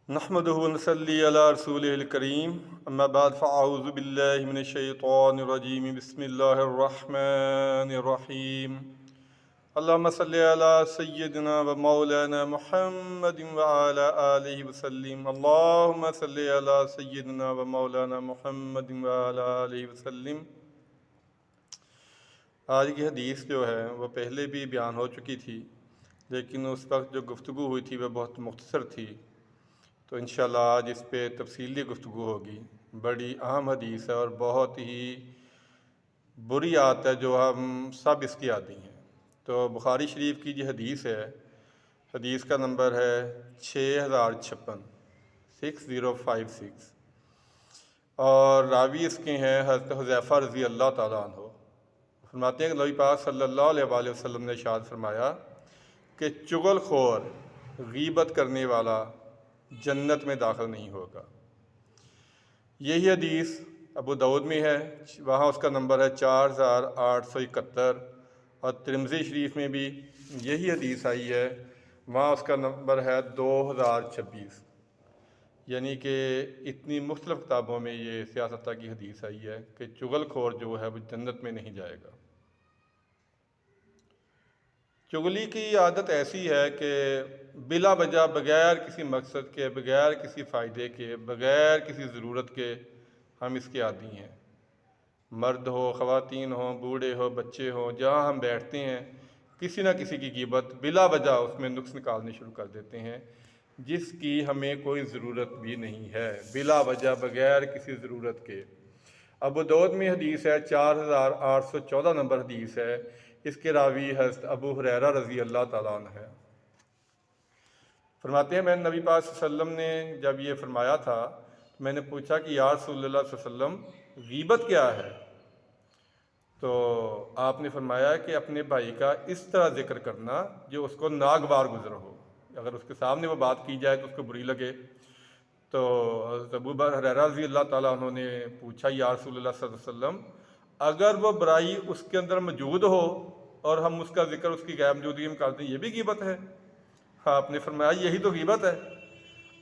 نحمدہ ونصلی علی رسولہ الکریم اما بعد فاعوذ باللہ من الشیطان الرجیم بسم اللہ الرحمن الرحیم اللہم صلی علی سیدنا و مولانا محمد وعلی آلہ وسلم اللہم صلی علی سیدنا و مولانا محمد وعلی آلہ وسلم۔ آج کی حدیث جو ہے وہ پہلے بھی بیان ہو چکی تھی، لیکن اس وقت جو گفتگو ہوئی تھی وہ بہت مختصر تھی، تو انشاءاللہ آج اس پہ تفصیلی گفتگو ہوگی۔ بڑی اہم حدیث ہے اور بہت ہی بری عادت ہے جو ہم سب اس کی عادی ہیں۔ تو بخاری شریف کی جو حدیث ہے، حدیث کا نمبر ہے 6056 6056، اور راوی اس کے ہیں حضرت حذیفہ رضی اللہ تعالیٰ عنہ۔ فرماتے ہیں کہ نبی پاک صلی اللہ علیہ وآلہ وسلم نے ارشاد فرمایا کہ چغل خور، غیبت کرنے والا جنت میں داخل نہیں ہوگا۔ یہی حدیث ابو داؤد میں ہے، وہاں اس کا نمبر ہے 4871، اور ترمذی شریف میں بھی یہی حدیث آئی ہے، وہاں اس کا نمبر ہے 2026۔ یعنی کہ اتنی مختلف کتابوں میں یہ سیاستہ کی حدیث آئی ہے کہ چغل خور جو ہے وہ جنت میں نہیں جائے گا۔ چغلی کی عادت ایسی ہے کہ بلا وجہ، بغیر کسی مقصد کے، بغیر کسی فائدے کے، بغیر کسی ضرورت کے ہم اس کے عادی ہیں۔ مرد ہو، خواتین ہوں، بوڑھے ہو، بچے ہوں، جہاں ہم بیٹھتے ہیں کسی نہ کسی کی غیبت بلا وجہ اس میں نقص نکالنے شروع کر دیتے ہیں، جس کی ہمیں کوئی ضرورت بھی نہیں ہے، بلا وجہ، بغیر کسی ضرورت کے۔ ابو داؤد میں حدیث ہے، 4814 نمبر حدیث ہے، اس کے راوی حضرت ابو ہریرہ رضی اللہ تعالیٰ عنہ ہے۔ فرماتے ہیں میں نے نبی پاک صلی اللہ علیہ وسلم نے جب یہ فرمایا تھا، میں نے پوچھا کہ یا رسول اللہ صلی اللہ علیہ وسلم غیبت کیا ہے؟ تو آپ نے فرمایا کہ اپنے بھائی کا اس طرح ذکر کرنا جو اس کو ناگوار گزر ہو، اگر اس کے سامنے وہ بات کی جائے تو اس کو بری لگے۔ تو حضرت ابو ہریرہ رضی اللہ تعالیٰ عنہ نے پوچھا یا رسول اللہ صلی اللہ علیہ وسلم اگر وہ برائی اس کے اندر موجود ہو اور ہم اس کا ذکر اس کی غیر موجودگی میں کرتے ہیں، یہ بھی غیبت ہے؟ آپ نے فرمایا یہی تو غیبت ہے۔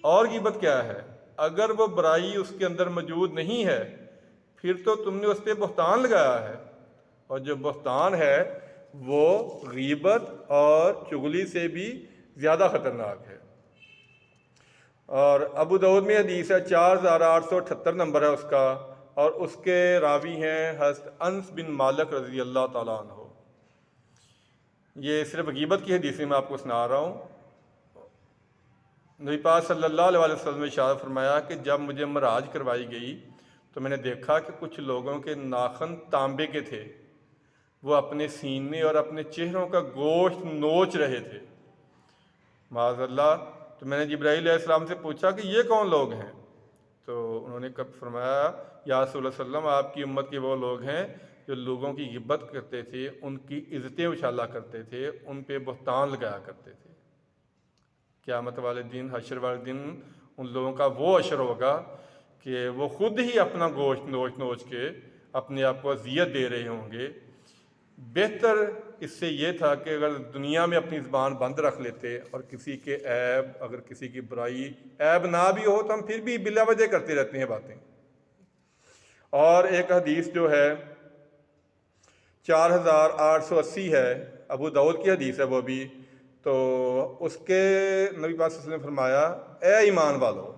اور غیبت کیا ہے؟ اگر وہ برائی اس کے اندر موجود نہیں ہے پھر تو تم نے اس پہ بہتان لگایا ہے، اور جو بہتان ہے وہ غیبت اور چغلی سے بھی زیادہ خطرناک ہے۔ اور ابو داؤد میں حدیث ہے، 4878 نمبر ہے اس کا، اور اس کے راوی ہیں حضرت انس بن مالک رضی اللہ تعالیٰ عنہ۔ یہ صرف غیبت کی حدیث میں آپ کو سنا رہا ہوں۔ نبی پاک صلی اللہ علیہ وسلم نے ارشاد فرمایا کہ جب مجھے معراج کروائی گئی تو میں نے دیکھا کہ کچھ لوگوں کے ناخن تانبے کے تھے، وہ اپنے سینے اور اپنے چہروں کا گوشت نوچ رہے تھے، معاذ اللہ۔ تو میں نے جبرائیل علیہ السلام سے پوچھا کہ یہ کون لوگ ہیں؟ تو انہوں نے فرمایا یا رسول اللہ صلی اللہ علیہ وسلم آپ کی امت کے وہ لوگ ہیں جو لوگوں کی غیبت کرتے تھے، ان کی عزتیں اچھالا کرتے تھے، ان پہ بہتان لگایا کرتے تھے۔ قیامت والے دن، حشر والے دن ان لوگوں کا وہ حشر ہوگا کہ وہ خود ہی اپنا گوشت نوچ نوچ کے اپنے آپ کو اذیت دے رہے ہوں گے۔ بہتر اس سے یہ تھا کہ اگر دنیا میں اپنی زبان بند رکھ لیتے اور کسی کے عیب، اگر کسی کی برائی عیب نہ بھی ہو تو ہم پھر بھی بلا وجہ کرتے رہتے ہیں باتیں۔ اور ایک حدیث جو ہے 4880 ہے، ابو داؤد کی حدیث ہے وہ بھی، تو اس کے نبی پاک صلی اللہ علیہ وسلم نے فرمایا اے ایمان والو،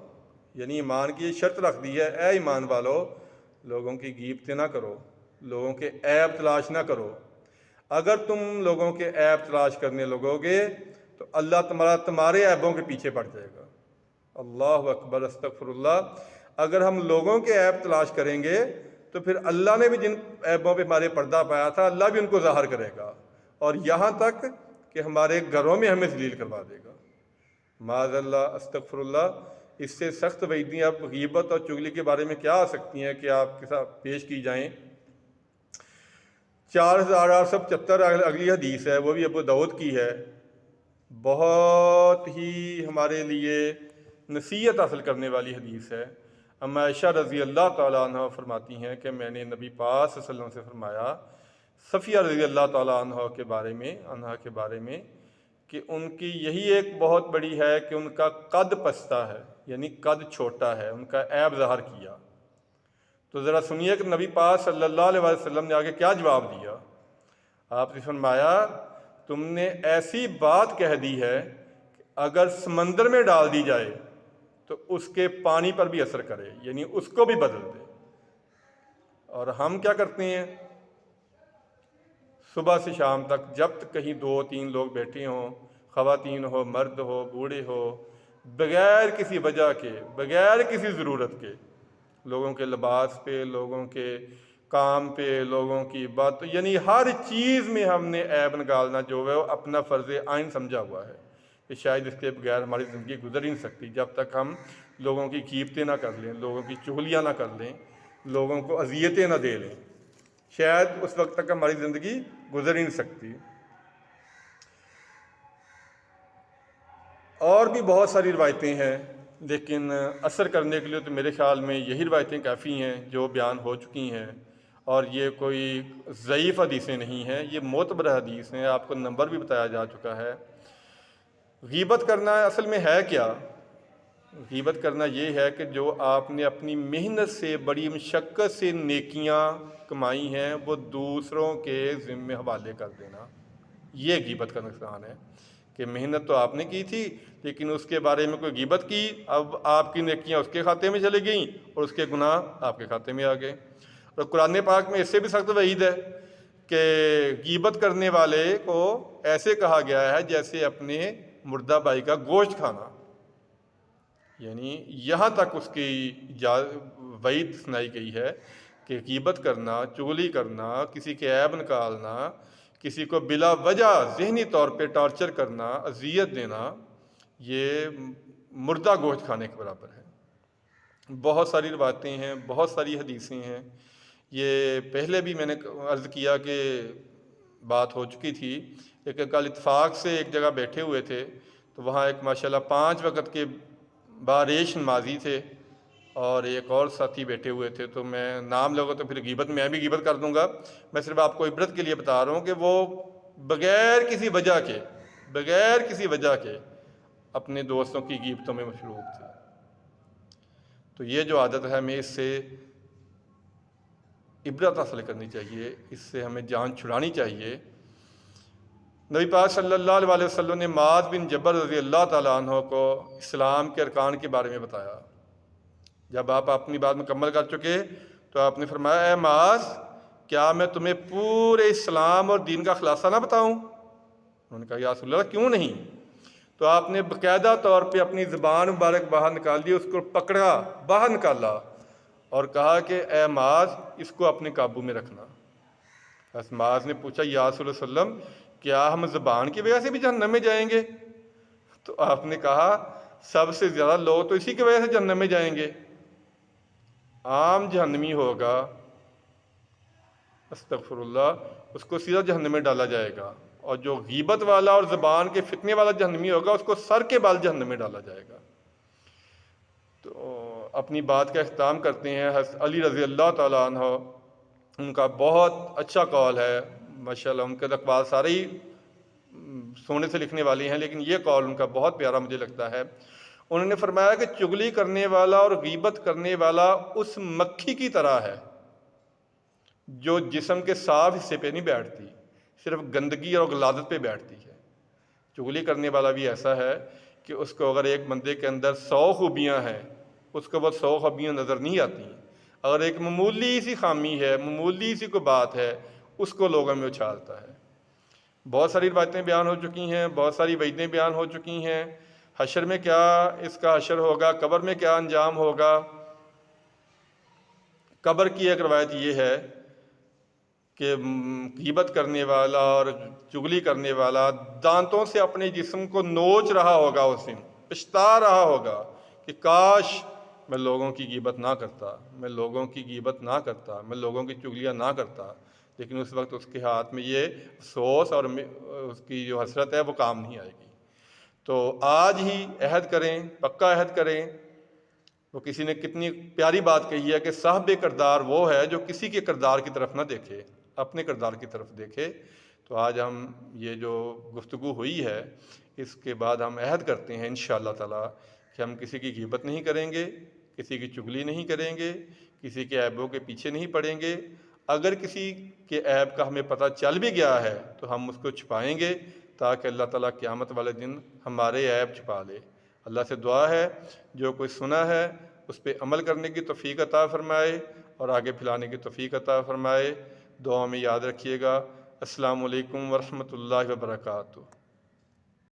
یعنی ایمان کی شرط رکھ دی ہے، اے ایمان والو لوگوں کی غیبتیں نہ کرو، لوگوں کے عیب تلاش نہ کرو۔ اگر تم لوگوں کے عیب تلاش کرنے لگو گے تو اللہ تمہارے عیبوں کے پیچھے پڑ جائے گا۔ اللہ اکبر، استغفر اللہ۔ اگر ہم لوگوں کے عیب تلاش کریں گے تو پھر اللہ نے بھی جن عیبوں پہ ہمارے پردہ پایا تھا اللہ بھی ان کو ظاہر کرے گا، اور یہاں تک کہ ہمارے گھروں میں ہمیں ذلیل کروا دے گا، معاذ اللہ، استغفر اللہ۔ اس سے سخت وعیدیں اب غیبت اور چغلی کے بارے میں کیا آ سکتی ہیں کہ آپ کے ساتھ پیش کی جائیں۔ 4875 اگلی حدیث ہے، وہ بھی ابو داؤد کی ہے، بہت ہی ہمارے لیے نصیحت حاصل کرنے والی حدیث ہے۔ اما عائشہ رضی اللہ تعالیٰ عنہ فرماتی ہیں کہ میں نے نبی پاک صلی اللہ علیہ وسلم سے فرمایا صفیہ رضی اللہ تعالیٰ عنہ کے بارے میں کہ ان کی یہی ایک بہت بڑی ہے کہ ان کا قد پستہ ہے، یعنی قد چھوٹا ہے، ان کا عیب ظاہر کیا۔ تو ذرا سنیے کہ نبی پاک صلی اللہ علیہ وسلم نے آگے کیا جواب دیا۔ آپ نے فرمایا تم نے ایسی بات کہہ دی ہے کہ اگر سمندر میں ڈال دی جائے تو اس کے پانی پر بھی اثر کرے، یعنی اس کو بھی بدل دے۔ اور ہم کیا کرتے ہیں؟ صبح سے شام تک جب تک کہیں 2-3 لوگ بیٹھے ہوں، خواتین ہو، مرد ہو، بوڑھے ہو، بغیر کسی وجہ کے، بغیر کسی ضرورت کے، لوگوں کے لباس پہ، لوگوں کے کام پہ، لوگوں کی بات، یعنی ہر چیز میں ہم نے عیب نکالنا جو ہے وہ اپنا فرض عین سمجھا ہوا ہے کہ شاید اس کے بغیر ہماری زندگی گزر ہی نہیں سکتی جب تک ہم لوگوں کی غیبتیں نہ کر لیں، لوگوں کی چغلیاں نہ کر لیں، لوگوں کو اذیتیں نہ دے لیں، شاید اس وقت تک ہماری زندگی گزر ہی نہیں سکتی۔ اور بھی بہت ساری روایتیں ہیں، لیکن اثر کرنے کے لیے تو میرے خیال میں یہی روایتیں کافی ہیں جو بیان ہو چکی ہیں، اور یہ کوئی ضعیف حدیثیں نہیں ہیں، یہ معتبر حدیث ہیں، آپ کو نمبر بھی بتایا جا چکا ہے۔ غیبت کرنا اصل میں ہے کیا؟ غیبت کرنا یہ ہے کہ جو آپ نے اپنی محنت سے، بڑی مشقت سے نیکیاں کمائی ہیں وہ دوسروں کے ذمہ حوالے کر دینا، یہ غیبت کا نقصان ہے کہ محنت تو آپ نے کی تھی لیکن اس کے بارے میں کوئی غیبت کی، اب آپ کی نیکیاں اس کے کھاتے میں چلی گئیں اور اس کے گناہ آپ کے کھاتے میں آ گئے۔ اور قرآن پاک میں اس سے بھی سخت وعید ہے کہ غیبت کرنے والے کو ایسے کہا گیا ہے جیسے اپنے مردہ بھائی کا گوشت کھانا، یعنی یہاں تک اس کی وعید سنائی گئی ہے کہ غیبت کرنا، چغلی کرنا، کسی کے عیب نکالنا، کسی کو بلا وجہ ذہنی طور پہ ٹارچر کرنا، اذیت دینا، یہ مردہ گوشت کھانے کے برابر ہے۔ بہت ساری روایتیں ہیں، بہت ساری حدیثیں ہیں، یہ پہلے بھی میں نے عرض کیا کہ بات ہو چکی تھی، لیکن کل اتفاق سے ایک جگہ بیٹھے ہوئے تھے تو وہاں ایک ماشاءاللہ 5 وقت کے باریش نمازی تھے اور ایک اور ساتھی بیٹھے ہوئے تھے، تو میں نام لوں گا تو پھر غیبت میں بھی غیبت کر دوں گا، میں صرف آپ کو عبرت کے لیے بتا رہا ہوں کہ وہ بغیر کسی وجہ کے اپنے دوستوں کی غیبتوں میں مشروب تھے۔ تو یہ جو عادت ہے ہمیں اس سے عبرت حاصل کرنی چاہیے، اس سے ہمیں جان چھڑانی چاہیے۔ نبی پاک صلی اللہ علیہ وسلم نے معاذ بن جبل رضی اللہ تعالیٰ عنہ کو اسلام کے ارکان کے بارے میں بتایا۔ جب آپ اپنی بات مکمل کر چکے تو آپ نے فرمایا اے معاذ، کیا میں تمہیں پورے اسلام اور دین کا خلاصہ نہ بتاؤں؟ انہوں نے کہا یا رسول اللہ کیوں نہیں؟ تو آپ نے باقاعدہ طور پہ اپنی زبان مبارک باہر نکال دی، اس کو پکڑا، باہر نکالا اور کہا کہ اے معاذ اس کو اپنے قابو میں رکھنا۔ بس معاذ نے پوچھا یا رسول اللہ صلی اللہ علیہ وسلم کیا ہم زبان کی وجہ سے بھی جہنم میں جائیں گے؟ تو آپ نے کہا سب سے زیادہ لوگ تو اسی کی وجہ سے جہنم میں جائیں گے، عام جہنمی ہوگا استغفر اللہ، اس کو سیدھا جہنم میں ڈالا جائے گا، اور جو غیبت والا اور زبان کے فتنے والا جہنمی ہوگا اس کو سر کے بال جہنم میں ڈالا جائے گا۔ تو اپنی بات کا اختتام کرتے ہیں۔ حضرت علی رضی اللہ تعالیٰ عنہ، ان کا بہت اچھا قول ہے ماشاءاللہ، ان کے اقوال سارے ہی سونے سے لکھنے والی ہیں لیکن یہ قول ان کا بہت پیارا مجھے لگتا ہے۔ انہوں نے فرمایا کہ چغلی کرنے والا اور غیبت کرنے والا اس مکھی کی طرح ہے جو جسم کے صاف حصے پہ نہیں بیٹھتی، صرف گندگی اور غلاظت پہ بیٹھتی ہے۔ چغلی کرنے والا بھی ایسا ہے کہ اس کو اگر ایک بندے کے اندر 100 خوبیاں ہیں اس کو وہ 100 خوبیاں نظر نہیں آتی ہیں، اگر ایک معمولی سی خامی ہے، معمولی سی کوئی بات ہے، اس کو لوگوں میں اچھالتا ہے۔ بہت ساری روایتیں بیان ہو چکی ہیں، بہت ساری وعیدیں بیان ہو چکی ہیں۔ حشر میں کیا اس کا حشر ہوگا، قبر میں کیا انجام ہوگا۔ قبر کی ایک روایت یہ ہے کہ غیبت کرنے والا اور چغلی کرنے والا دانتوں سے اپنے جسم کو نوچ رہا ہوگا، اس دن پچھتا رہا ہوگا کہ کاش میں لوگوں کی غیبت نہ کرتا، میں لوگوں کی غیبت نہ کرتا، میں لوگوں کی چغلیاں نہ کرتا، لیکن اس وقت اس کے ہاتھ میں یہ افسوس اور اس کی جو حسرت ہے وہ کام نہیں آئے گی۔ تو آج ہی عہد کریں، پکا عہد کریں۔ وہ کسی نے کتنی پیاری بات کہی ہے کہ صاحب کردار وہ ہے جو کسی کے کردار کی طرف نہ دیکھے، اپنے کردار کی طرف دیکھے۔ تو آج ہم یہ جو گفتگو ہوئی ہے اس کے بعد ہم عہد کرتے ہیں انشاءاللہ تعالی کہ ہم کسی کی غیبت نہیں کریں گے، کسی کی چغلی نہیں کریں گے، کسی کے عیبوں کے پیچھے نہیں پڑیں گے۔ اگر کسی کے عیب کا ہمیں پتہ چل بھی گیا ہے تو ہم اس کو چھپائیں گے تاکہ اللہ تعالیٰ قیامت والے دن ہمارے عیب چھپا لے۔ اللہ سے دعا ہے جو کوئی سنا ہے اس پہ عمل کرنے کی توفیق عطا فرمائے اور آگے پھیلانے کی توفیق عطا فرمائے۔ دعا میں یاد رکھیے گا۔ السلام علیکم ورحمۃ اللہ وبرکاتہ۔